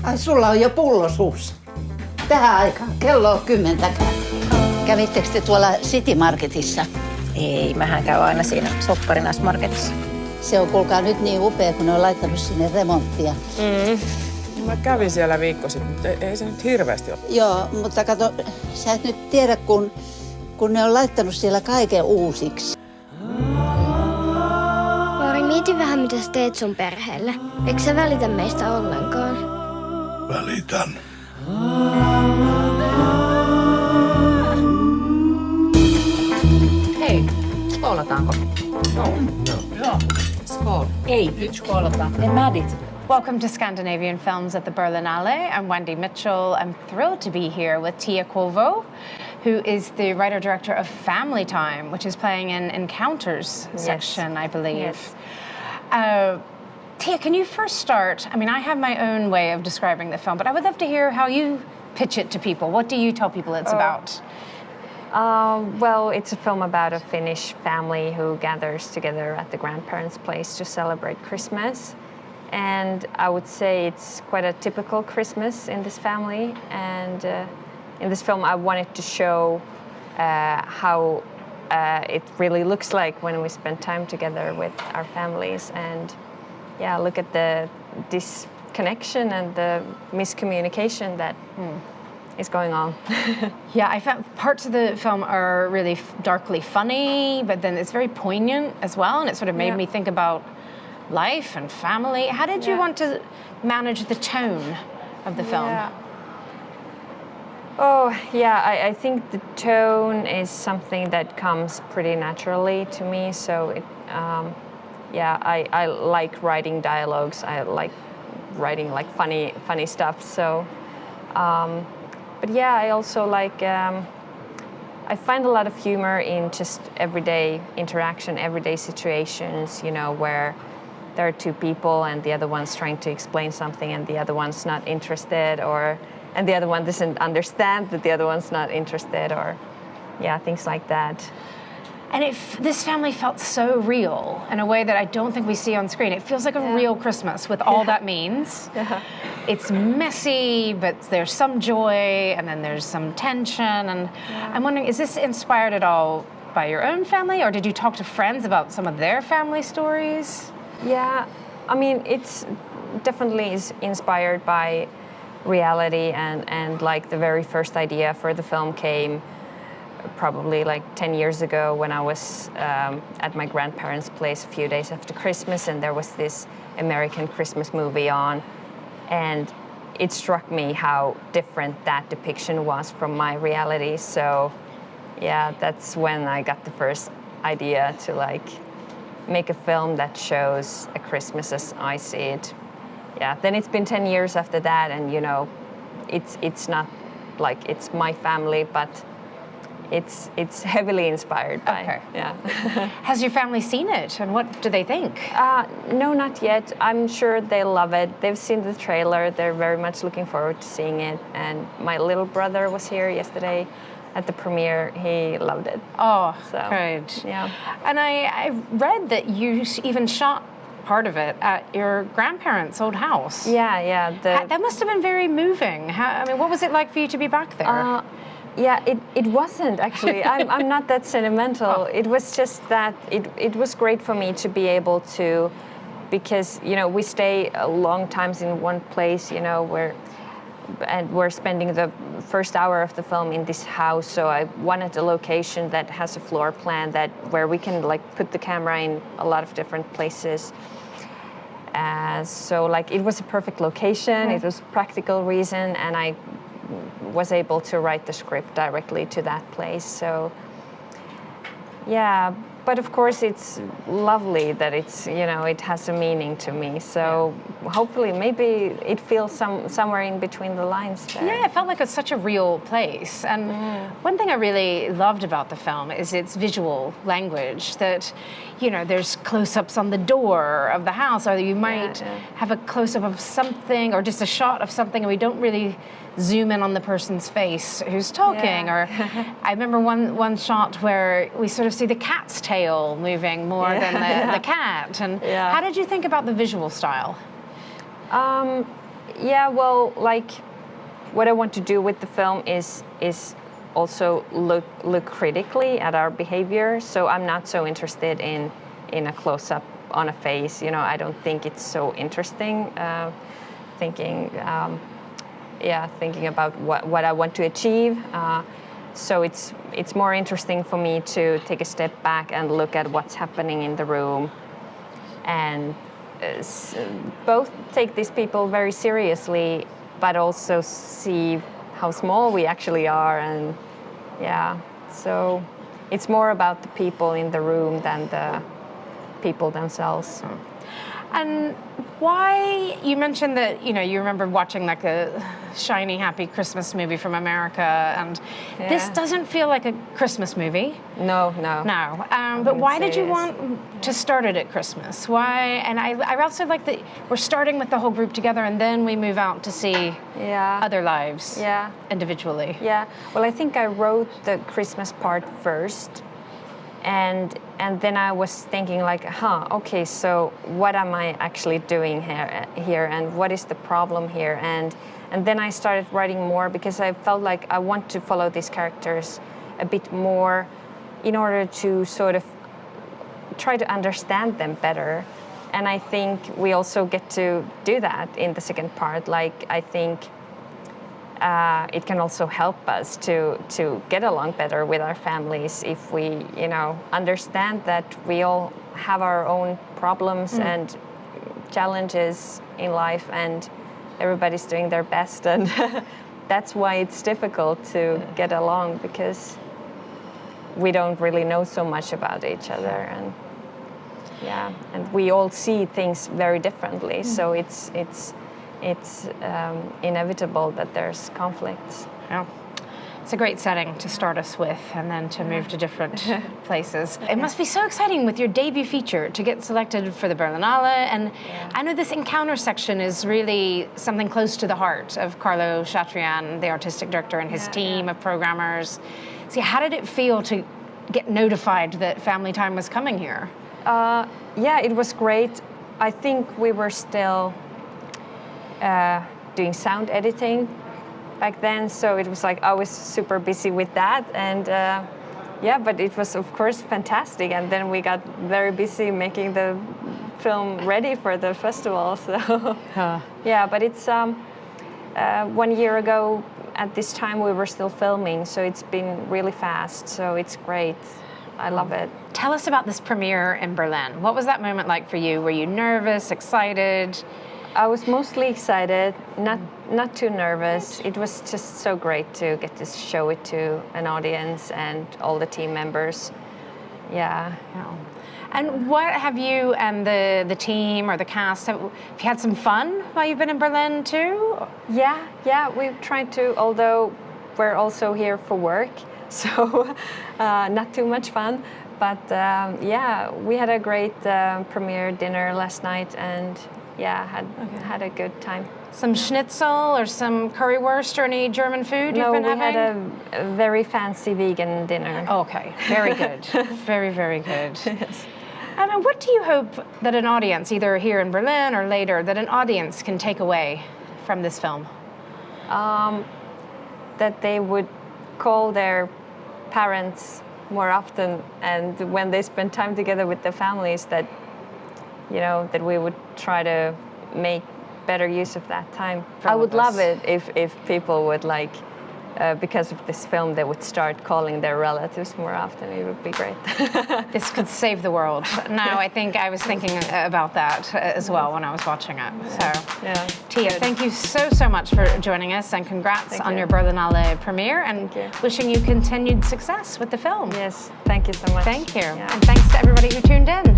Ai, sulla on jo pullo suussa. Tähän aikaan. Kello on 10. Kävittekö te tuolla City Marketissa? Ei, mähän käyn aina siinä Sopparinas-marketissa. Se on, kuulkaa, nyt niin upea, kun ne on laittanut sinne remonttia. Mä kävin siellä viikko sitten, mutta ei se nyt hirveästi ole. Joo, mutta kato, sä et nyt tiedä, kun ne on laittanut siellä kaiken uusiksi. Vaari, mieti vähän, mitä sä teet sun perheelle. Eikö sä välitä meistä ollenkaan? Välitän. Hei, skoolataanko? Joo. Skool. Ei, nyt skoolataan. Ne mädit. Welcome to Scandinavian Films at the Berlinale. I'm Wendy Mitchell. I'm thrilled to be here with Tia Kuovo, who is the writer-director of Family Time, which is playing in Encounters section, I believe. Yes. Tia, can you first start? I mean, I have my own way of describing the film, but I would love to hear how you pitch it to people. What do you tell people it's about? Well, it's a film about a Finnish family who gathers together at the grandparents' place to celebrate Christmas. And I would say it's quite a typical Christmas in this family. And in this film, I wanted to show how it really looks like when we spend time together with our families. And yeah, look at the disconnection and the miscommunication that is going on. Yeah, I found parts of the film are really darkly funny, but then it's very poignant as well. And it sort of made me think about life and family. How did you want to manage the tone of the film? I think the tone is something that comes pretty naturally to me. So I like writing dialogues. I like writing like funny stuff. So, I also like. I find a lot of humor in just everyday interaction, everyday situations. You know, where there are two people and the other one's trying to explain something and the other one's not interested, and the other one doesn't understand that the other one's not interested, or things like that. And this family felt so real in a way that I don't think we see on screen. It feels like a real Christmas with all that means. It's messy, but there's some joy and then there's some tension. And I'm wondering, is this inspired at all by your own family, or did you talk to friends about some of their family stories? Yeah, I mean, it's definitely is inspired by reality, and like the very first idea for the film came probably like 10 years ago when I was at my grandparents' place a few days after Christmas, and there was this American Christmas movie on, and it struck me how different that depiction was from my reality. So yeah, that's when I got the first idea to like make a film that shows a Christmas as I see it. Yeah, then it's been 10 years after that, and you know, it's not like it's my family, but it's heavily inspired by. Okay. Yeah. Has your family seen it, and what do they think? No, not yet. I'm sure they love it. They've seen the trailer. They're very much looking forward to seeing it. And my little brother was here yesterday at the premiere. He loved it. Oh, So, good. yeah. And I read that you even shot part of it at your grandparents' old house. Yeah. That must have been very moving. What was it like for you to be back there? It wasn't actually. I'm not that sentimental. It was just that it was great for me to be able to, because you know we stay a long times in one place. You know we're spending the first hour of the film in this house. So I wanted a location that has a floor plan where we can like put the camera in a lot of different places. So like it was a perfect location. It was practical reason, and I was able to write the script directly to that place. So yeah, but of course it's lovely that it's, you know, it has a meaning to me. So hopefully maybe it feels somewhere in between the lines there. Yeah, it felt like it's such a real place. And one thing I really loved about the film is its visual language, that, you know, there's close-ups on the door of the house, or you might have a close-up of something, or just a shot of something, and we don't really zoom in on the person's face who's talking. Or I remember one shot where we sort of see the cat's tail moving more than the cat. And how did you think about the visual style? Yeah, well, like what I want to do with the film is also look critically at our behavior. So I'm not so interested in a close-up on a face. You know, I don't think it's so interesting. Thinking about what I want to achieve. So it's more interesting for me to take a step back and look at what's happening in the room, and both take these people very seriously, but also see how small we actually are. And so it's more about the people in the room than the people themselves. And why, you mentioned that, you know, you remember watching like a shiny, happy Christmas movie from America, and this doesn't feel like a Christmas movie. No. But why did you want to start it at Christmas? Why? And I also like that we're starting with the whole group together, and then we move out to see other lives individually. Yeah, well, I think I wrote the Christmas part first. And then I was thinking like, okay, so what am I actually doing here, and what is the problem here? And then I started writing more because I felt like I want to follow these characters a bit more in order to sort of try to understand them better. And I think we also get to do that in the second part. Like, I think it can also help us to get along better with our families if we, you know, understand that we all have our own problems and challenges in life, and everybody's doing their best, and that's why it's difficult to get along, because we don't really know so much about each other, and we all see things very differently. So it's inevitable that there's conflicts. Yeah. It's a great setting to start us with, and then to move to different places. It must be so exciting with your debut feature to get selected for the Berlinale. And I know this encounter section is really something close to the heart of Carlo Chatrian, the artistic director, and his team of programmers. See, how did it feel to get notified that Family Time was coming here? It was great. I think we were still doing sound editing back then, so it was like I was super busy with that, and but it was of course fantastic. And then we got very busy making the film ready for the festival. So but it's 1 year ago at this time we were still filming, so it's been really fast. So it's great. I love it. Tell us about this premiere in Berlin. What was that moment like for you? Were you nervous, excited? I was mostly excited, not too nervous. It was just so great to get to show it to an audience and all the team members. Yeah. And what have you and the team or the cast, have you had some fun while you've been in Berlin too? Yeah, we've tried to, although we're also here for work, so not too much fun. But we had a great premiere dinner last night, and had a good time. Some schnitzel or some currywurst or any German food you've been having? No, we had a very fancy vegan dinner. Okay, very good. Very, very good. Yes. And what do you hope that an audience, either here in Berlin or later, that an audience can take away from this film? That they would call their parents more often, and when they spend time together with their families, that we would try to make better use of that time. I would love it if people would, like, because of this film, they would start calling their relatives more often. It would be great. This could save the world. No, I think I was thinking about that as well when I was watching it. So, Tia, thank you so much for joining us, and congrats on your Berlinale premiere, and wishing you continued success with the film. Yes, thank you so much. Thank you. Yeah. And thanks to everybody who tuned in.